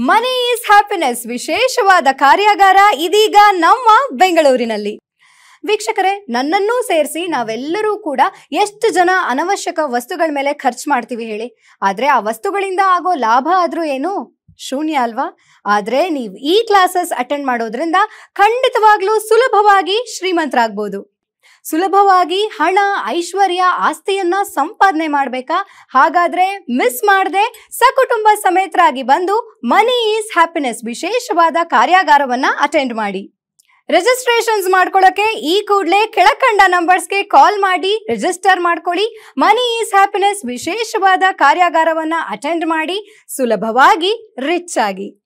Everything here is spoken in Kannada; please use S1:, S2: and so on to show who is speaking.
S1: ಮನಿ ಈಸ್ ಹ್ಯಾಪಿನೆಸ್ ವಿಶೇಷವಾದ ಕಾರ್ಯಾಗಾರ ಇದೀಗ ನಮ್ಮ ಬೆಂಗಳೂರಿನಲ್ಲಿ. ವೀಕ್ಷಕರೇ, ನನ್ನನ್ನೂ ಸೇರಿಸಿ ನಾವೆಲ್ಲರೂ ಕೂಡ ಎಷ್ಟು ಜನ ಅನವಶ್ಯಕ ವಸ್ತುಗಳ ಮೇಲೆ ಖರ್ಚು ಮಾಡ್ತೀವಿ ಹೇಳಿ. ಆದ್ರೆ ಆ ವಸ್ತುಗಳಿಂದ ಆಗೋ ಲಾಭ ಆದ್ರೂ ಏನು? ಶೂನ್ಯ ಅಲ್ವಾ? ಆದ್ರೆ ನೀವು ಈ ಕ್ಲಾಸಸ್ ಅಟೆಂಡ್ ಮಾಡೋದ್ರಿಂದ ಖಂಡಿತವಾಗ್ಲೂ ಸುಲಭವಾಗಿ ಶ್ರೀಮಂತರಾಗ್ಬೋದು. ಸುಲಭವಾಗಿ ಹಣ, ಐಶ್ವರ್ಯ, ಆಸ್ತಿಯನ್ನ ಸಂಪಾದನೆ ಮಾಡ್ಬೇಕಾ? ಹಾಗಾದ್ರೆ ಮಿಸ್ ಮಾಡದೆ ಸಕುಟುಂಬ ಸಮೇತರಾಗಿ ಬಂದು ಮನಿ ಈಸ್ ಹ್ಯಾಪಿನೆಸ್ ವಿಶೇಷವಾದ ಕಾರ್ಯಾಗಾರವನ್ನ ಅಟೆಂಡ್ ಮಾಡಿ. ರಿಜಿಸ್ಟ್ರೇಷನ್ಸ್ ಮಾಡ್ಕೊಳ್ಳೋಕೆ ಈ ಕೂಡಲೇ ಕೆಳಕಂಡ ನಂಬರ್ಸ್ಗೆ ಕಾಲ್ ಮಾಡಿ ರಿಜಿಸ್ಟರ್ ಮಾಡ್ಕೊಳ್ಳಿ. ಮನಿ ಈಸ್ ಹ್ಯಾಪಿನೆಸ್ ವಿಶೇಷವಾದ ಕಾರ್ಯಾಗಾರವನ್ನ ಅಟೆಂಡ್ ಮಾಡಿ ಸುಲಭವಾಗಿ ರಿಚ್ ಆಗಿ.